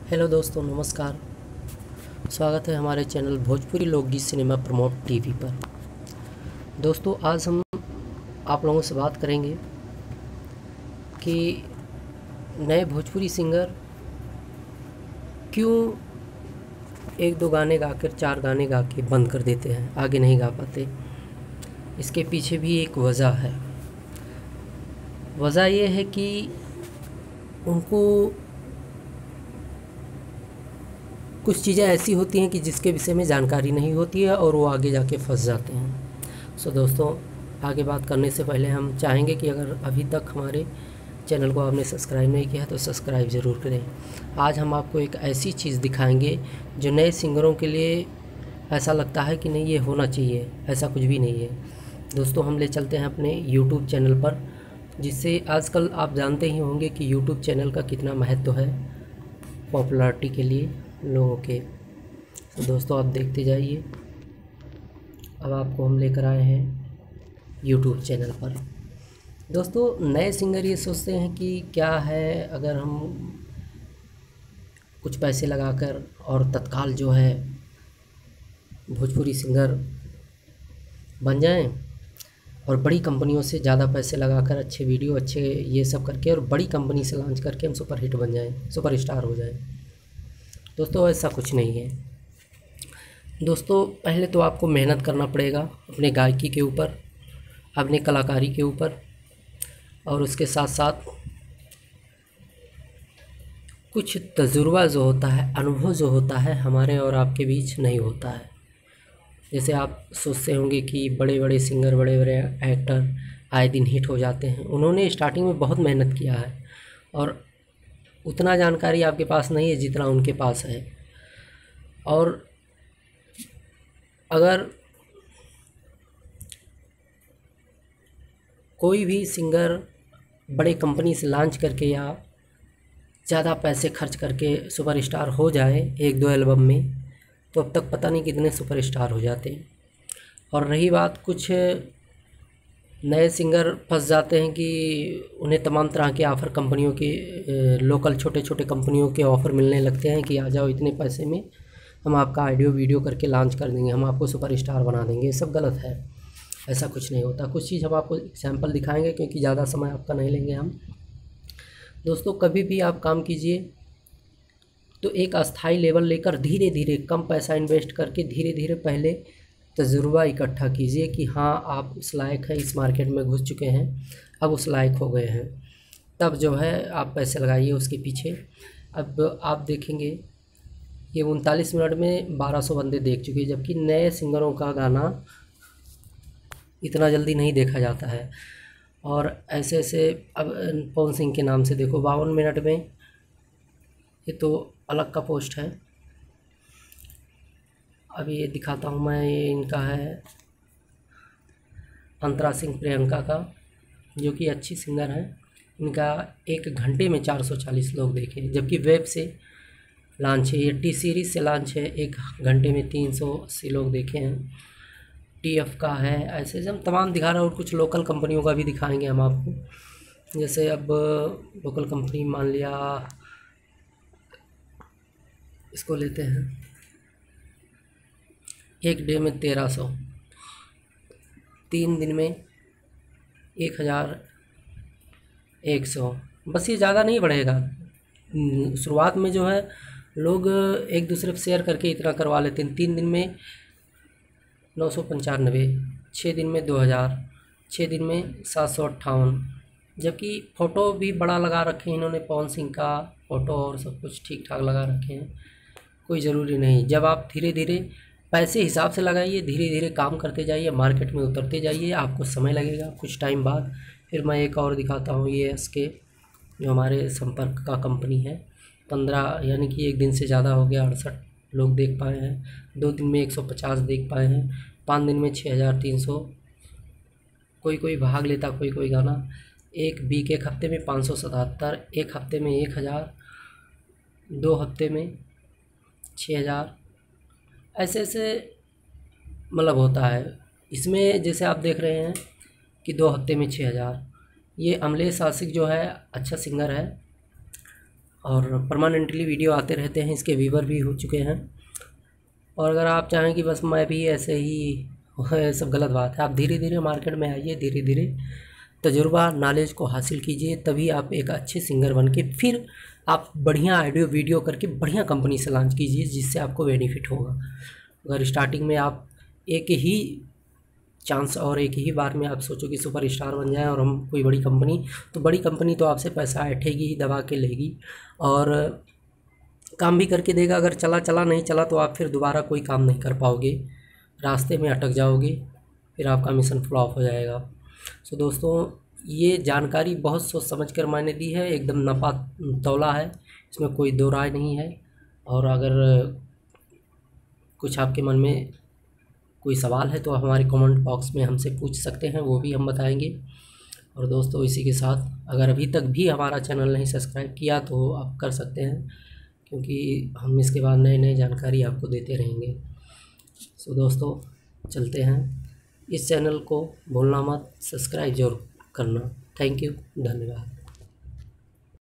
Hello दोस्तों, नमस्कार। स्वागत है हमारे चैनल भोजपुरी लोकगीत सिनेमा प्रमोट टीवी पर। दोस्तों, आज हम आप लोगों से बात करेंगे कि नए भोजपुरी सिंगर क्यों एक दो गाने गाकर चार गाने गा के बंद कर देते हैं, आगे नहीं गा पाते। इसके पीछे भी एक वजह है। वजह यह है कि उनको कुछ चीज़ें ऐसी होती हैं कि जिसके विषय में जानकारी नहीं होती है और वो आगे जाके फंस जाते हैं। सो दोस्तों, आगे बात करने से पहले हम चाहेंगे कि अगर अभी तक हमारे चैनल को आपने सब्सक्राइब नहीं किया तो सब्सक्राइब ज़रूर करें। आज हम आपको एक ऐसी चीज़ दिखाएंगे जो नए सिंगरों के लिए ऐसा लगता है कि नहीं, ये होना चाहिए। ऐसा कुछ भी नहीं है दोस्तों। हम ले चलते हैं अपने यूट्यूब चैनल पर, जिससे आजकल आप जानते ही होंगे कि यूट्यूब चैनल का कितना महत्व है पॉपुलैरिटी के लिए लोगों के। तो दोस्तों, आप देखते जाइए। अब आपको हम लेकर आए हैं यूट्यूब चैनल पर। दोस्तों, नए सिंगर ये सोचते हैं कि क्या है अगर हम कुछ पैसे लगाकर और तत्काल जो है भोजपुरी सिंगर बन जाएं, और बड़ी कंपनियों से ज़्यादा पैसे लगाकर अच्छे वीडियो अच्छे ये सब करके और बड़ी कंपनी से लॉन्च करके हम सुपर हिट बन जाएं, सुपरस्टार हो जाएं। दोस्तों, ऐसा कुछ नहीं है। दोस्तों, पहले तो आपको मेहनत करना पड़ेगा अपने गायकी के ऊपर, अपने कलाकारी के ऊपर, और उसके साथ साथ कुछ तजुर्बा जो होता है, अनुभव जो होता है, हमारे और आपके बीच नहीं होता है। जैसे आप सोचते होंगे कि बड़े बड़े सिंगर, बड़े बड़े एक्टर आए दिन हिट हो जाते हैं। उन्होंने स्टार्टिंग में बहुत मेहनत किया है और उतना जानकारी आपके पास नहीं है जितना उनके पास है। और अगर कोई भी सिंगर बड़े कंपनी से लॉन्च करके या ज़्यादा पैसे खर्च करके सुपरस्टार हो जाए एक दो एल्बम में, तो अब तक पता नहीं कितने सुपरस्टार हो जाते हैं। और रही बात, कुछ नए सिंगर फंस जाते हैं कि उन्हें तमाम तरह के ऑफ़र कंपनियों के, लोकल छोटे छोटे कंपनियों के ऑफ़र मिलने लगते हैं कि आ जाओ, इतने पैसे में हम आपका ऑडियो वीडियो करके लॉन्च कर देंगे, हम आपको सुपरस्टार बना देंगे। ये सब गलत है, ऐसा कुछ नहीं होता। कुछ चीज़ हम आपको एग्जाम्पल दिखाएंगे क्योंकि ज़्यादा समय आपका नहीं लेंगे हम। दोस्तों, कभी भी आप काम कीजिए तो एक अस्थाई लेवल लेकर धीरे धीरे कम पैसा इन्वेस्ट करके धीरे धीरे पहले तजुर्बा इकट्ठा कीजिए कि हाँ, आप उस लायक हैं, इस मार्केट में घुस चुके हैं, अब उस लायक हो गए हैं। तब जो है आप पैसे लगाइए उसके पीछे। अब आप देखेंगे ये 39 मिनट में 1200 बंदे देख चुके हैं, जबकि नए सिंगरों का गाना इतना जल्दी नहीं देखा जाता है। और ऐसे ऐसे अब पवन सिंह के नाम से देखो, 52 मिनट में, ये तो अलग का पोस्ट है। अभी ये दिखाता हूँ मैं, ये इनका है अंतरा सिंह प्रियंका का, जो कि अच्छी सिंगर है। इनका 1 घंटे में 440 लोग देखे, जबकि वेब से लॉन्च है, ये टी सीरीज़ से लॉन्च है, 1 घंटे में 380 लोग देखे हैं। TF का है। ऐसे हम तमाम दिखा रहे हैं, और कुछ लोकल कंपनियों का भी दिखाएंगे हम आपको। जैसे अब लोकल कंपनी मान लिया, इसको लेते हैं, एक डे में 1300, 3 दिन में 1100। बस ये ज़्यादा नहीं बढ़ेगा। शुरुआत में जो है लोग एक दूसरे पर शेयर करके इतना करवा लेते हैं। 3 दिन में 995, 6 दिन में 2000, 6 दिन में 758। जबकि फ़ोटो भी बड़ा लगा रखे हैं इन्होंने, पवन सिंह का फ़ोटो और सब कुछ ठीक ठाक लगा रखे हैं। कोई ज़रूरी नहीं। जब आप धीरे धीरे पैसे हिसाब से लगाइए, धीरे धीरे काम करते जाइए, मार्केट में उतरते जाइए, आपको समय लगेगा। कुछ टाइम बाद फिर मैं एक और दिखाता हूँ, ये SK जो हमारे संपर्क का कंपनी है। 15 यानी कि 1 दिन से ज़्यादा हो गया, 68 लोग देख पाए हैं। 2 दिन में 150 देख पाए हैं। 5 दिन में 6300। कोई कोई भाग लेता, कोई कोई गाना। एक वीक, एक हफ्ते में 577, एक हफ्ते में 1000, 2 हफ्ते में 6000। ऐसे ऐसे मतलब होता है इसमें। जैसे आप देख रहे हैं कि 2 हफ्ते में 6000। ये अमलेश आशिक जो है अच्छा सिंगर है, और परमानेंटली वीडियो आते रहते हैं, इसके व्यूवर भी हो चुके हैं। और अगर आप चाहें कि बस मैं भी ऐसे ही सब गलत बात है। आप धीरे धीरे मार्केट में आइए, धीरे धीरे तजुर्बा नॉलेज को हासिल कीजिए, तभी आप एक अच्छे सिंगर बन के फिर आप बढ़िया ऑडियो वीडियो करके बढ़िया कंपनी से लॉन्च कीजिए, जिससे आपको बेनिफिट होगा। अगर स्टार्टिंग में आप एक ही चांस और एक ही बार में आप सोचो कि सुपरस्टार बन जाए और हम कोई बड़ी कंपनी, तो बड़ी कंपनी तो आपसे पैसा ऐंठेगी ही, दबा के लेगी और काम भी करके देगा। अगर चला चला नहीं चला तो आप फिर दोबारा कोई काम नहीं कर पाओगे, रास्ते में अटक जाओगे, फिर आपका मिशन फ्लॉप हो जाएगा। सो दोस्तों, ये जानकारी बहुत सोच समझ कर मैंने दी है, एकदम नपा तौला है, इसमें कोई दो राय नहीं है। और अगर कुछ आपके मन में कोई सवाल है तो हमारे कमेंट बॉक्स में हमसे पूछ सकते हैं, वो भी हम बताएंगे। और दोस्तों, इसी के साथ अगर अभी तक भी हमारा चैनल नहीं सब्सक्राइब किया तो आप कर सकते हैं, क्योंकि हम इसके बाद नए नए जानकारी आपको देते रहेंगे। सो दोस्तों, चलते हैं। इस चैनल को भूलना मत, सब्सक्राइब जरूर करना। थैंक यू, धन्यवाद।